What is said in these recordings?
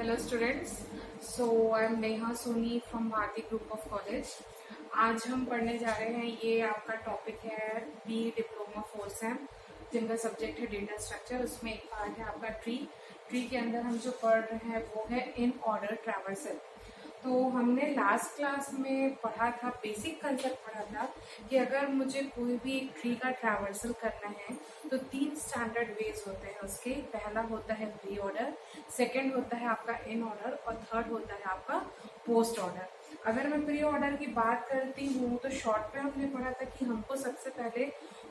Hello students, so I am Neha Soni from Bharati group of college. आज हम पढ़ने जा रहे हैं, ये आपका टॉपिक है बी डिप्लोमा 4 सेम, जिनका सब्जेक्ट है डेटा स्ट्रक्चर। उसमें एक पार्ट है आपका ट्री के अंदर हम जो पढ़ रहे हैं वो है इन ऑर्डर ट्रैवर्सल। तो हमने लास्ट क्लास में पढ़ा था, बेसिक कंसेप्ट पढ़ा था कि अगर मुझे कोई भी एक ट्री का ट्रैवर्सल करना है तो 3 स्टैंडर्ड वेज होते हैं उसके। पहला होता है प्री ऑर्डर, सेकंड होता है आपका इन ऑर्डर और थर्ड होता है आपका पोस्ट ऑर्डर। अगर मैं प्री ऑर्डर की बात करती हूँ तो शॉर्ट में हमने पढ़ा था कि हमको सबसे पहले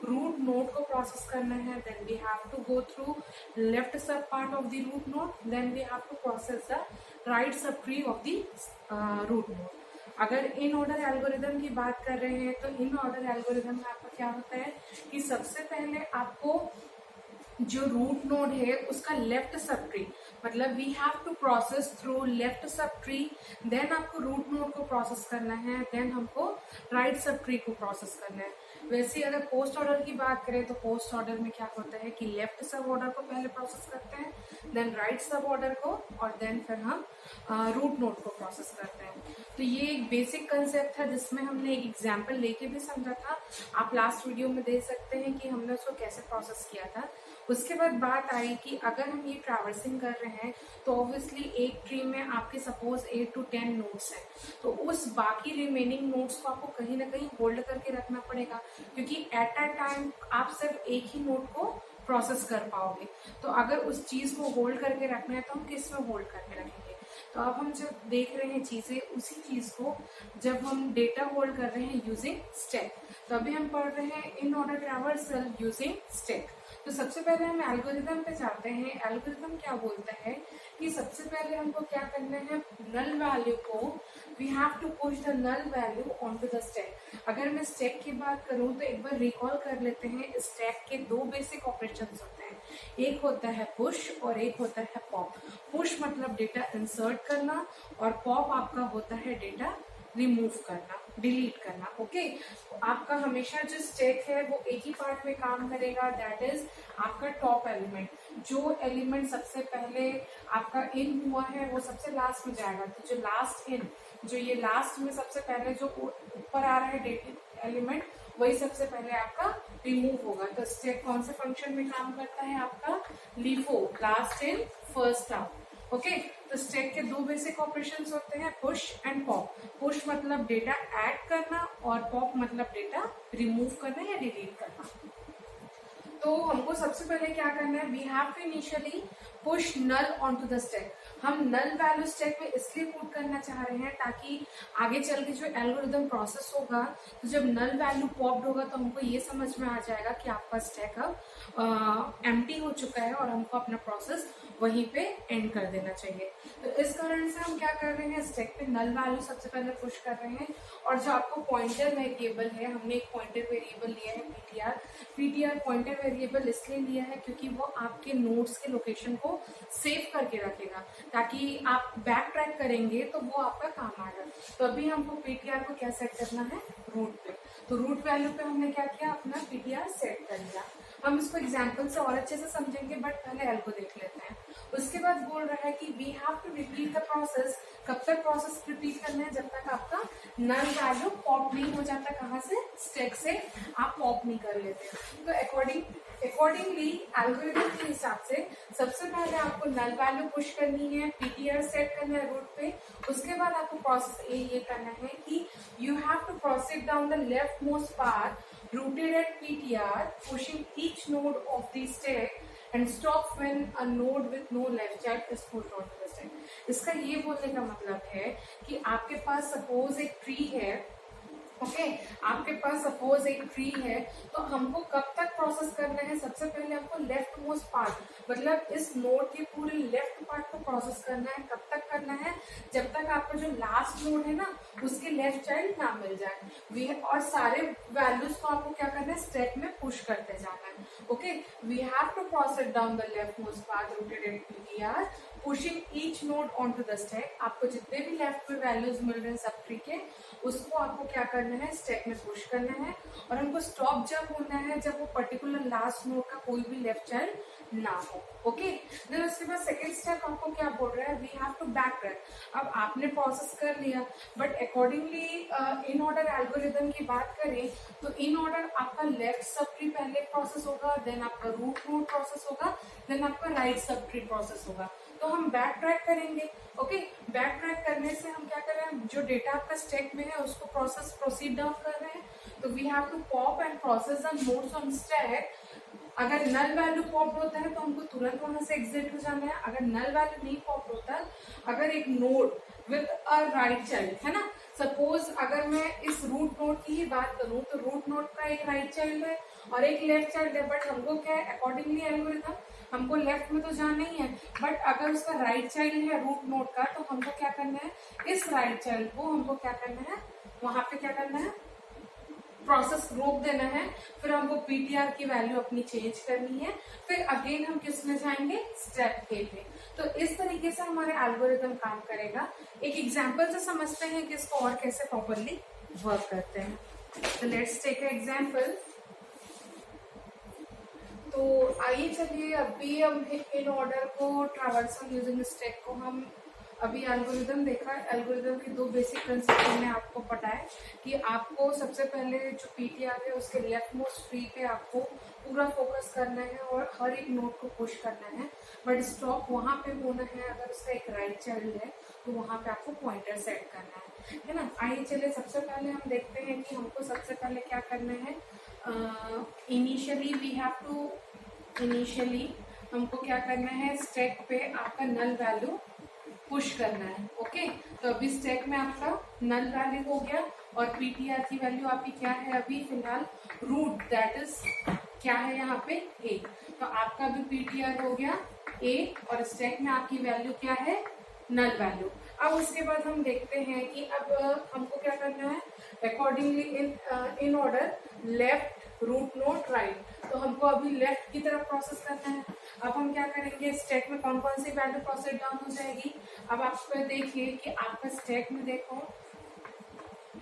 रूट नोड को प्रोसेस करना है, then we have to go through left sub part of the root node, then we have to process the right subtree of the root node. अगर इन ऑर्डर एल्गोरिदम की बात कर रहे हैं तो इन ऑर्डर एल्गोरिदम में आपका क्या होता है कि सबसे पहले आपको जो रूट नोड है उसका लेफ्ट सब ट्री, मतलब we have to process through left subtree, then आपको रूट नोड को प्रोसेस करना है, देन हमको राइट सब ट्री को प्रोसेस करना है। वैसे अगर पोस्ट ऑर्डर की बात करें तो पोस्ट ऑर्डर में क्या होता है कि लेफ्ट सब ऑर्डर को पहले प्रोसेस करते हैं, देन राइट सब ऑर्डर को, और देन फिर हम रूट नोड को प्रोसेस करते हैं। तो ये एक बेसिक कंसेप्ट था जिसमें हमने एक एग्जाम्पल लेके भी समझा था। आप लास्ट वीडियो में देख सकते हैं कि हमने उसको कैसे प्रोसेस किया था। उसके बाद बात आई कि अगर हम ये ट्रैवर्सिंग कर रहे हैं तो ऑब्वियसली एक ट्री में आपके सपोज 8 to 10 नोड्स हैं, तो उस बाकी रिमेनिंग नोड्स को आपको कहीं ना कहीं होल्ड करके रखना पड़ेगा, क्योंकि एट अ टाइम आप सिर्फ एक ही नोड को प्रोसेस कर पाओगे। तो अगर उस चीज को होल्ड करके रखना है तो हम किस में होल्ड करके रखेंगे। तो अब हम जब देख रहे हैं चीजें, उसी चीज को जब हम डेटा होल्ड कर रहे हैं यूजिंग स्टैक, तो अभी हम पढ़ रहे हैं in order traversal using stack. तो सबसे पहले हम एल्गोरिदम पे जाते हैं। एल्गोरिदम क्या बोलता है कि सबसे पहले हमको क्या करना है, नल वैल्यू को we have to push the null value on to the stack. अगर मैं स्टैक की बात करूं तो एक बार रिकॉल कर लेते हैं, स्टैक के 2 बेसिक ऑपरेशंस होते हैं, एक होता है पुश और एक होता है पॉप। पुश मतलब डेटा इंसर्ट करना और पॉप आपका होता है डेटा रिमूव करना, डिलीट करना। ओके, आपका हमेशा जो स्टैक है वो एक ही पार्ट में काम करेगा, दैट इज आपका टॉप एलिमेंट। जो एलिमेंट सबसे पहले आपका इन हुआ है वो सबसे लास्ट में जाएगा। तो जो लास्ट इन, जो ये लास्ट में सबसे पहले जो ऊपर आ रहा है डेटा एलिमेंट, वही सबसे पहले आपका रिमूव होगा। तो स्टैक कौन से फंक्शन में काम करता है आपका, LIFO, last in first out. Okay, तो स्टैक के 2 बेसिक ऑपरेशंस होते हैं, पुश एंड पॉप। पुश मतलब डेटा ऐड करना और पॉप मतलब डेटा रिमूव करना या डिलीट करना। तो हमको सबसे पहले क्या करना है, we have to initially push null on to the stack. हम नल वैल्यू स्टैक में इसलिए पुट करना चाह रहे हैं ताकि आगे चल के जो एल्गोरिदम प्रोसेस होगा, तो जब नल वैल्यू पॉप्ड होगा तो हमको ये समझ में आ जाएगा कि आपका स्टैक अब एम्प्टी हो चुका है और हमको अपना प्रोसेस वहीं पे एंड कर देना चाहिए। तो इस कारण से हम क्या कर रहे हैं, स्टैक पे नल वैल्यू सबसे पहले पुश कर रहे हैं। और जो आपको पॉइंटर वेरिएबल है, हमने एक पॉइंटर वेरिएबल लिया है पीटीआर। पीटीआर पॉइंटर वेरिएबल इसलिए लिया है क्योंकि वो आपके नोड्स के लोकेशन को सेव करके रखेगा, ताकि आप बैक ट्रैक करेंगे तो वो आपका काम आएगा। तो अभी हमको पीटीआर को क्या सेट करना है, रूट पे। तो रूट वैल्यू पे हमने क्या किया, अपना पीटीआर सेट कर लिया। हम इसको एग्जाम्पल से और अच्छे से समझेंगे, बट पहले एल को देख लेते हैं। उसके बाद बोल रहा है कि we have to repeat the process. कब तक प्रोसेस रिपीट करना है, जब तक आपका नल वैल्यू पॉप नहीं हो जाता। कहाँ से, स्टैक से आप पॉप नहीं कर लेते। तो अकॉर्डिंगली एल्गोरिथम के हिसाब से सबसे पहले आपको नल वैल्यू पुश करनी है, पीटीआर सेट करना है रूट पे। उसके बाद आपको प्रोसेस ये करना है कि you have to proceed down the left most path rooted at PTR, pushing each node of the stack and stop when a node with no left child is pushed onto the stack. इसका ये बोलने का मतलब है कि आपके पास suppose एक tree है, ओके, आपके पास सपोज एक ट्री है, तो हमको कब तक प्रोसेस करना है, सबसे पहले हमको लेफ्ट मोस्ट पार्ट, मतलब इस नोड के पूरे लेफ्ट पार्ट को प्रोसेस करना है। कब तक करना है, जब तक आपका जो लास्ट नोड है ना उसके लेफ्ट चाइल्ड ना मिल जाए। और सारे वैल्यूज को आपको क्या करना है, स्टैक में पुश करते जाना है। Okay, we have to process down the left most path rooted at PTR, pushing each node on to the stack. आपको जितने भी लेफ्ट में वैल्यूज मिल रहे हैं सब ट्री के, उसको आपको क्या करना है, स्टैक में पुश करना है। और हमको स्टॉप जब होना है, जब वो पर्टिकुलर लास्ट नोड का कोई भी लेफ्ट चाइल्ड ना हो। ओके, देन उसके बाद सेकेंड स्टेप आपको क्या बोल रहा है, we have to back track. अब आपने प्रोसेस कर लिया, but accordingly in order algorithm की बात करें तो इन ऑर्डर आपका लेफ्ट सब ट्री पहले प्रोसेस होगा, देन आपका रूट नोड प्रोसेस होगा, देन आपका राइट सब ट्री प्रोसेस होगा। तो हम बैक ट्रैक करेंगे। ओके, बैक ट्रैक करने से हम क्या कर रहे हैं, जो डेटा आपका स्टैक में है उसको प्रोसीड डाउन कर रहे हैं। तो we have to pop and process the nodes on stack. अगर नल वैल्यू पॉप होता है तो हमको तुरंत वहां से एग्जिट हो जाना है। अगर नल वैल्यू नहीं पॉप होता, अगर एक node with a right child है ना, सपोज अगर मैं इस रूट नोड की ही बात करूं तो रूट नोड का एक राइट चाइल्ड है और एक लेफ्ट चाइल्ड है, बट हमको क्या है, अकॉर्डिंगली एल्गोरिथम हमको लेफ्ट में तो जाना ही है, बट अगर उसका राइट चाइल्ड है रूट नोड का तो हमको क्या करना है, इस राइट चाइल्ड को हमको क्या करना है, वहां पे क्या करना है, प्रोसेस रोक देना है। फिर हमको पीटीआर की वैल्यू अपनी चेंज करनी है, फिर अगेन हम किस में जाएंगे, स्टेप ए पे। तो इस तरीके से हमारे एल्गोरिथम काम करेगा। एक एग्जांपल से समझते हैं कि इसको और कैसे प्रॉपरली वर्क करते हैं। तो लेट्स टेक अ एग्जांपल। तो आइए चलिए अभी हम इन ऑर्डर को ट्रैवर्सल यूजिंग स्टैक को हम अभी एल्गोरिदम देखा। एल्गोरिदम की दो बेसिक कंसेप्ट हमने आपको बताया कि आपको सबसे पहले जो पीटीआर है उसके लेफ्ट मोस्ट ट्री पे आपको पूरा फोकस करना है और हर एक नोड को पुश करना है, बट स्टॉप वहां पे होना है। अगर उसका एक राइट चाइल्ड है तो वहां पे आपको पॉइंटर सेट करना है ना। आइए चलिए सबसे पहले हम देखते हैं कि हमको सबसे पहले क्या करना है। इनिशियली हमको क्या करना है, स्टैक पे आपका नल वैल्यू पुश करना है। ओके, तो अभी स्टैक में आपका नल वैल्यू हो गया और पीटीआर की वैल्यू आपकी क्या है, अभी फिलहाल रूट, दैट इज क्या है यहाँ पे ए। तो आपका भी पीटीआर हो गया ए और स्टैक में आपकी वैल्यू क्या है, नल वैल्यू। अब उसके बाद हम देखते हैं कि अब हमको क्या करना है, accordingly in order left root node right. तो हमको अभी लेफ्ट की तरफ प्रोसेस करना है। अब हम क्या करेंगे, स्टैक में कौन कौन सी वैल्यू प्रोसेस डाउन हो जाएगी। अब आप देखिए कि आपका स्टैक में देखो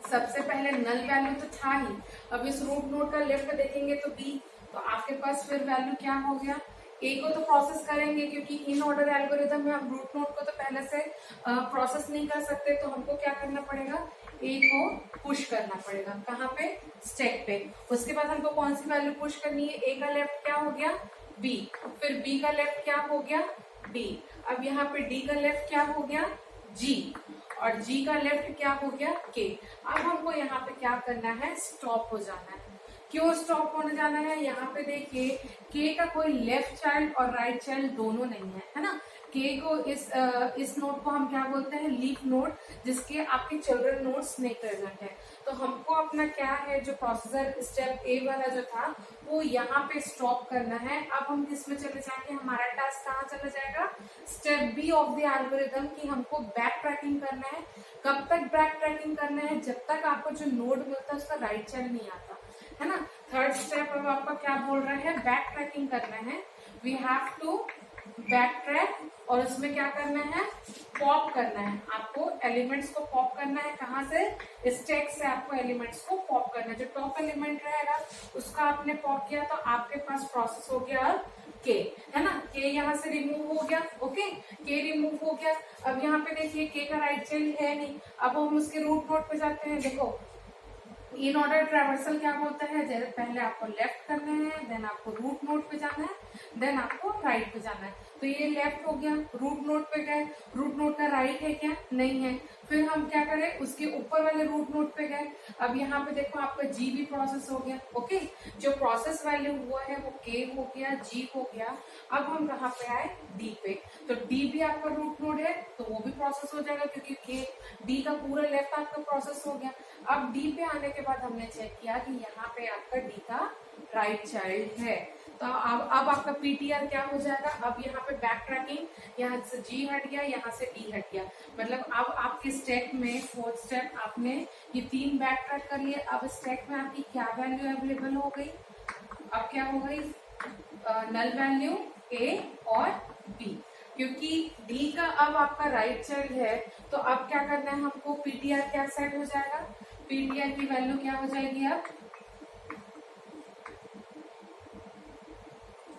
सबसे पहले नल वैल्यू तो था ही। अब इस रूट नोड का लेफ्ट देखेंगे तो बी, तो आपके पास फिर वैल्यू क्या हो गया, ए को तो प्रोसेस करेंगे क्योंकि इन ऑर्डर एल्गोरिथम में हम रूट नोड को तो पहले से प्रोसेस नहीं कर सकते, तो हमको क्या करना पड़ेगा, ए को पुश करना पड़ेगा। कहाँ पे, स्टैक पे। उसके बाद हमको कौन सी वैल्यू पुश करनी है, ए का लेफ्ट क्या हो गया, बी, फिर बी का लेफ्ट क्या हो गया, डी। अब यहाँ पे डी का लेफ्ट क्या हो गया, जी, और जी का लेफ्ट क्या हो गया, के। अब हमको यहाँ पे क्या करना है, स्टॉप हो जाना है। क्यों स्टॉप होने जाना है, यहाँ पे देखिए के का कोई लेफ्ट चाइल्ड और राइट चाइल्ड दोनों नहीं है ना। के को इस नोड को हम क्या बोलते हैं, लीफ नोड, जिसके आपके चिल्ड्रन नोड्स नहीं प्रेजेंट है। तो हमको अपना क्या है, जो प्रोसेसर स्टेप ए वाला जो था वो यहाँ पे स्टॉप करना है। अब हम किस में चले जाएंगे, हमारा टास्क कहाँ चला जाएगा, step B of the algorithm की हमको बैक ट्रैकिंग करना है। कब तक बैक ट्रैकिंग करना है, जब तक आपको जो नोड मिलता है उसका राइट चाइल्ड नहीं आता है ना। थर्ड स्टेप अब आपका क्या बोल रहा है, बैक ट्रैकिंग करना है। We have to back track और उसमें क्या करना है, पॉप करना है। आपको एलिमेंट्स को पॉप करना है, कहाँ से, स्टैक से आपको एलिमेंट्स को पॉप करना है। जो टॉप एलिमेंट रहेगा उसका आपने पॉप किया तो आपके पास प्रोसेस हो गया के, है ना। के यहाँ से रिमूव हो गया। ओके, के रिमूव हो गया। अब यहाँ पे देखिए के का राइट चाइल्ड है नहीं। अब हम उसके रूट नोड पे जाते हैं। देखो इन ऑर्डर ट्रैवर्सल क्या बोलता है, जैसे पहले आपको लेफ्ट करना है, देन आपको रूट नोड पे जाना है, देन आपको राइट पे जाना है। तो ये लेफ्ट हो गया, रूट नोड पे गए, रूट नोड का राइट है क्या, नहीं है। फिर हम क्या करें, उसके ऊपर वाले रूट नोड पे गए। अब यहाँ पे देखो आपका जी भी प्रोसेस हो गया। ओके, जो प्रोसेस वैल्यू हुआ है वो के हो गया, जी हो गया। अब हम कहाँ पे आए, डी पे। तो डी भी आपका रूट नोड है तो वो भी प्रोसेस हो जाएगा क्योंकि के डी का पूरा लेफ्ट आपका प्रोसेस हो गया। अब डी पे आने के बाद हमने चेक किया कि यहाँ पे आपका डी का राइट चाइल्ड है। तो अब आपका पीटीआर क्या हो जाएगा, अब यहाँ पे बैक ट्रैकिंग, यहाँ से जी हट गया, यहाँ से डी हट गया। मतलब अब आपके स्टैक में फोर्थ स्टेप आपने ये तीन बैक ट्रैक कर लिए। अब स्टैक में आपकी क्या वैल्यू अवेलेबल हो गई, अब क्या हो गई, नल वैल्यू ए और बी। क्योंकि डी का अब आपका राइट चाइल्ड है तो अब क्या करना है हमको, पीटीआर क्या सेट हो जाएगा, पीटीआर की वैल्यू क्या हो जाएगी, अब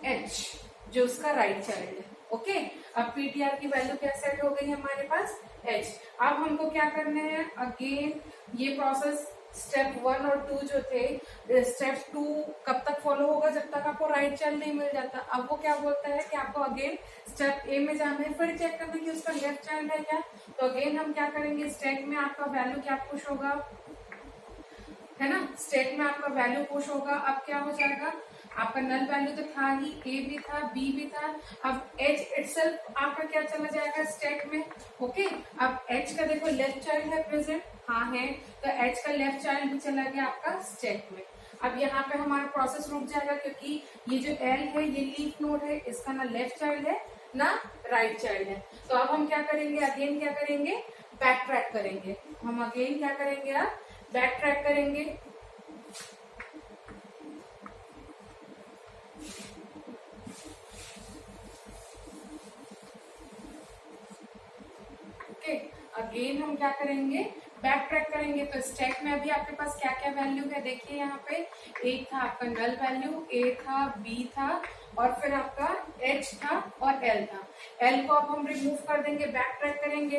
एच। जो उसका राइट चाइल्ड है। ओके, अब पीटीआर की वैल्यू क्या सेट हो गई हमारे पास, एच। अब हमको क्या करना है, अगेन ये प्रोसेस स्टेप 1 और 2 जो थे, स्टेप 2 कब तक फॉलो होगा, जब तक आपको राइट चाइल्ड नहीं मिल जाता। अब वो क्या बोलता है कि आपको अगेन स्टेप ए में जाना है, फिर चेक करना है कि उसका लेफ्ट चाइल्ड है क्या। तो अगेन हम क्या करेंगे, स्टेप में आपका वैल्यू क्या पुश होगा, है ना, स्टेट में आपका वैल्यू पुश होगा। अब क्या हो जाएगा, आपका नल वैल्यू तो था ही, ए भी था, बी भी था। अब एच इटसेल्फ आपका क्या चला जाएगा स्टेट में। ओके, अब एच का देखो लेफ्ट चाइल्ड है प्रेजेंट, हाँ है, तो एच का लेफ्ट चाइल्ड भी चला गया आपका स्टेट में। अब यहाँ पे हमारा प्रोसेस रुक जाएगा, क्योंकि ये जो एल है ये लीफ नोड है, इसका ना लेफ्ट चाइल्ड है ना राइट चाइल्ड है। तो अब हम क्या करेंगे, अगेन क्या करेंगे, बैक ट्रैक करेंगे। हम अगेन क्या करेंगे, आप बैक ट्रैक करेंगे। ओके, अगेन हम क्या करेंगे, बैक ट्रैक करेंगे। तो स्टैक में अभी आपके पास क्या क्या वैल्यू है, देखिए यहाँ पे एक था आपका नल वैल्यू, ए था, बी था, और फिर आपका एच था और एल था। एल को अब हम रिमूव कर देंगे, बैक ट्रैक करेंगे।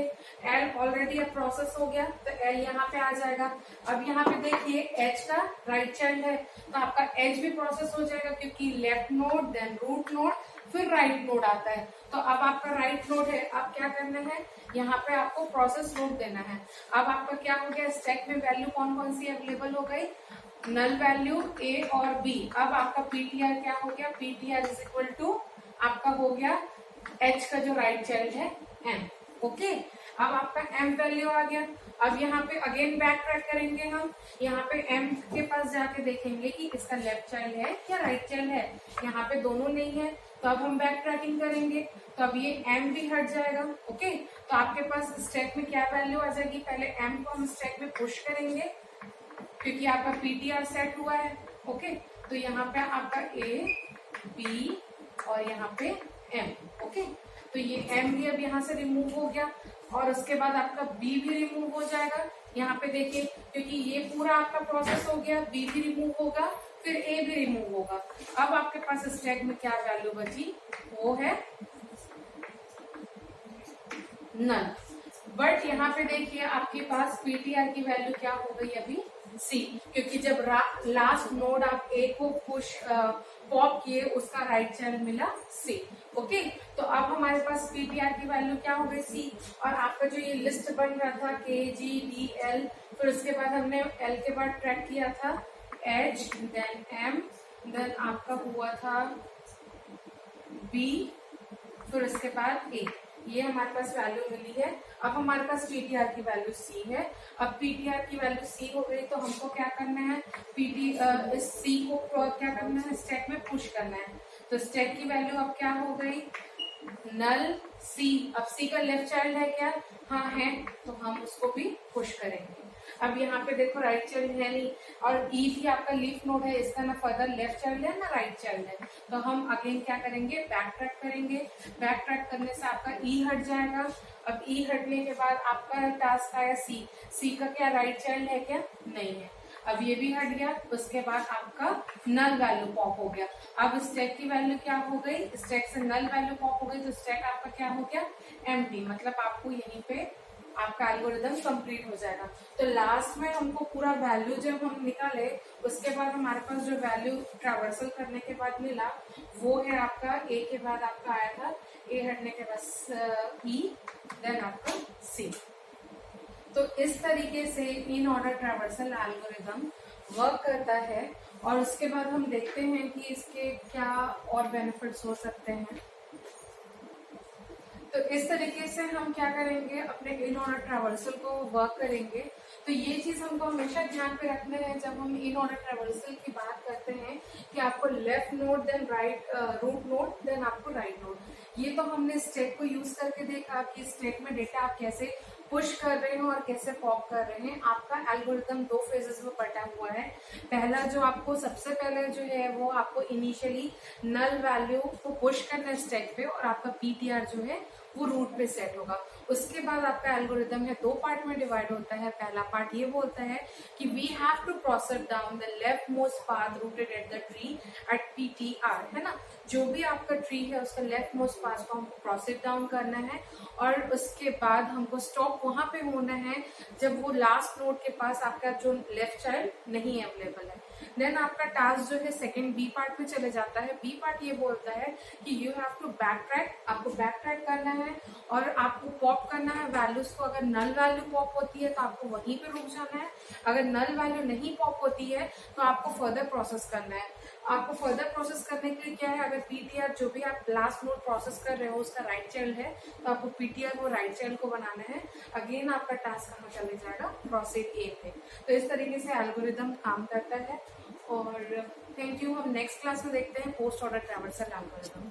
एल ऑलरेडी अब प्रोसेस हो गया, तो एल यहाँ पे आ जाएगा। अब यहाँ पे देखिए एच का राइट चाइल्ड है, तो आपका एच भी प्रोसेस हो जाएगा, क्योंकि left node then root node फिर राइट नोड आता है। तो अब आपका राइट नोड है, अब क्या करना है, यहाँ पे आपको प्रोसेस रोक देना है। अब आपका क्या हो गया, स्टैक में वैल्यू कौन कौन सी अवेलेबल हो गई, नल वैल्यू ए और बी। अब आपका पीटीआर क्या हो गया, पीटीआर इज इक्वल टू आपका हो गया एच का जो राइट चाइल्ड है एम। ओके, अब आपका एम वैल्यू आ गया। अब यहाँ पे अगेन बैक ट्रैक करेंगे हम, यहाँ पे एम के पास जाके देखेंगे कि इसका लेफ्ट चाइल्ड है या राइट चाइल्ड है। यहाँ पे दोनों नहीं है, तो अब हम बैक ट्रैकिंग करेंगे, तो अब ये एम भी हट जाएगा। ओके, तो आपके पास स्टैक में क्या वैल्यू आ जाएगी, पहले एम को हम स्टैक में पुश करेंगे, क्योंकि आपका पीटीआर सेट हुआ है। ओके, तो यहाँ पे आपका ए, बी और यहाँ पे एम। ओके, तो ये एम भी अब यहाँ से रिमूव हो गया, और उसके बाद आपका बी भी रिमूव हो जाएगा। यहाँ पे देखिए, क्योंकि ये पूरा आपका प्रोसेस हो गया, बी भी रिमूव होगा, फिर ए भी रिमूव होगा। अब आपके पास स्टैक में क्या वैल्यू बची, वो है नल। बट यहाँ पे देखिए आपके पास पीटीआर की वैल्यू क्या हो गई अभी, सी, क्योंकि जब लास्ट नोड आप ए को पुश पॉप किए, उसका राइट चाइल्ड मिला सी। ओके, तो अब हमारे पास पीटीआर की वैल्यू क्या हो गई, सी। और आपका जो ये लिस्ट बन रहा था के जी डी एल, फिर उसके बाद हमने एल के बाद ट्रैक किया था एच, देन एम, देन आपका हुआ था बी, फिर उसके बाद ए। ये हमारे पास वैल्यू मिली है। अब हमारे पास पीटीआर की वैल्यू सी है। अब पीटीआर की वैल्यू सी हो गई, तो हमको क्या करना है, इस सी को क्या करना है, स्टैक में पुश करना है। तो स्टैक की वैल्यू अब क्या हो गई, नल सी। अब सी का लेफ्ट चाइल्ड है क्या, हाँ है, तो हम उसको भी पुश करेंगे। अब यहाँ पे देखो राइट चाइल्ड है नहीं, और ई भी आपका लीफ नोड है, इसका ना फर्दर लेफ्ट चाइल्ड है ना राइट चाइल्ड है। तो हम अगेन क्या करेंगे, बैक ट्रैक करेंगे। बैक ट्रैक करने से आपका ई हट जाएगा। अब ई हटने के बाद आपका टास्क आया सी। सी का क्या राइट चाइल्ड है क्या, नहीं है, अब ये भी हट गया। उसके बाद आपका नल वैल्यू पॉप हो गया। अब स्टैक की वैल्यू क्या हो गई, स्टैक से नल वैल्यू पॉप हो गई, तो स्टैक आपका क्या हो गया, एम्प्टी। मतलब आपको यहीं पे आपका एल्गोरिदम कंप्लीट हो जाएगा। तो लास्ट में हमको पूरा वैल्यू जब हम निकाले, उसके बाद हमारे पास जो वैल्यू ट्रैवर्सल करने के बाद मिला, वो है आपका ए के बाद आपका आया था, ए हटने के बाद ई, देन आपका सी। तो इस तरीके से in order traversal algorithm work करता है। और उसके बाद हम देखते हैं कि इसके क्या और बेनिफिट्स हो सकते हैं। तो इस तरीके से हम क्या करेंगे, अपने इन ऑर्डर ट्रैवर्सल को वर्क करेंगे। तो ये चीज हमको हमेशा ध्यान पे रखना है जब हम इन ऑर्डर ट्रैवर्सल की बात करते हैं, कि आपको left node then right root node then आपको राइट नोड। ये तो हमने स्टेक को यूज करके देखा कि स्टेक में डेटा आप कैसे पुश कर रहे हो और कैसे पॉप कर रहे हैं। आपका एल्गोरिदम 2 फेजेस में बटा हुआ है। पहला जो आपको सबसे पहले जो है वो आपको इनिशियली नल वैल्यू को पुश करना है स्टैक पे, और आपका पीटीआर जो है वो रूट पे सेट होगा। उसके बाद आपका एल्गोरिदम है 2 पार्ट में डिवाइड होता है। पहला पार्ट ये बोलता है कि we have to process down the left most path rooted at the tree at PTR, है ना। जो भी आपका ट्री है उसका लेफ्ट मोस्ट पाथ को हमको प्रोसेस डाउन करना है और उसके बाद हमको स्टॉप वहां पे होना है जब वो लास्ट नोड के पास आपका जो लेफ्ट चाइल्ड नहीं अवेलेबल है। देन आपका टास्क जो है सेकंड बी पार्ट में चले जाता है। बी पार्ट ये बोलता है कि you have to back track, आपको बैक ट्रैक करना है और आपको पॉप करना है वैल्यूज को। अगर नल वैल्यू पॉप होती है तो आपको वहीं पे रुक जाना है। अगर नल वैल्यू नहीं पॉप होती है तो आपको फर्दर प्रोसेस करना है। आपको फर्दर प्रोसेस करने के लिए क्या है, अगर PTR जो भी आप लास्ट नोड प्रोसेस कर रहे हो उसका राइट चाइल्ड है तो आपको PTR को राइट चाइल्ड को बनाना है। अगेन आपका टास्क कहाँ चले जाएगा, प्रोसेस A पे। तो इस तरीके से एल्गोरिदम काम करता है। और थैंक यू। हम नेक्स्ट क्लास में देखते हैं पोस्ट ऑर्डर ट्रैवर्सल एल्गोरिदम।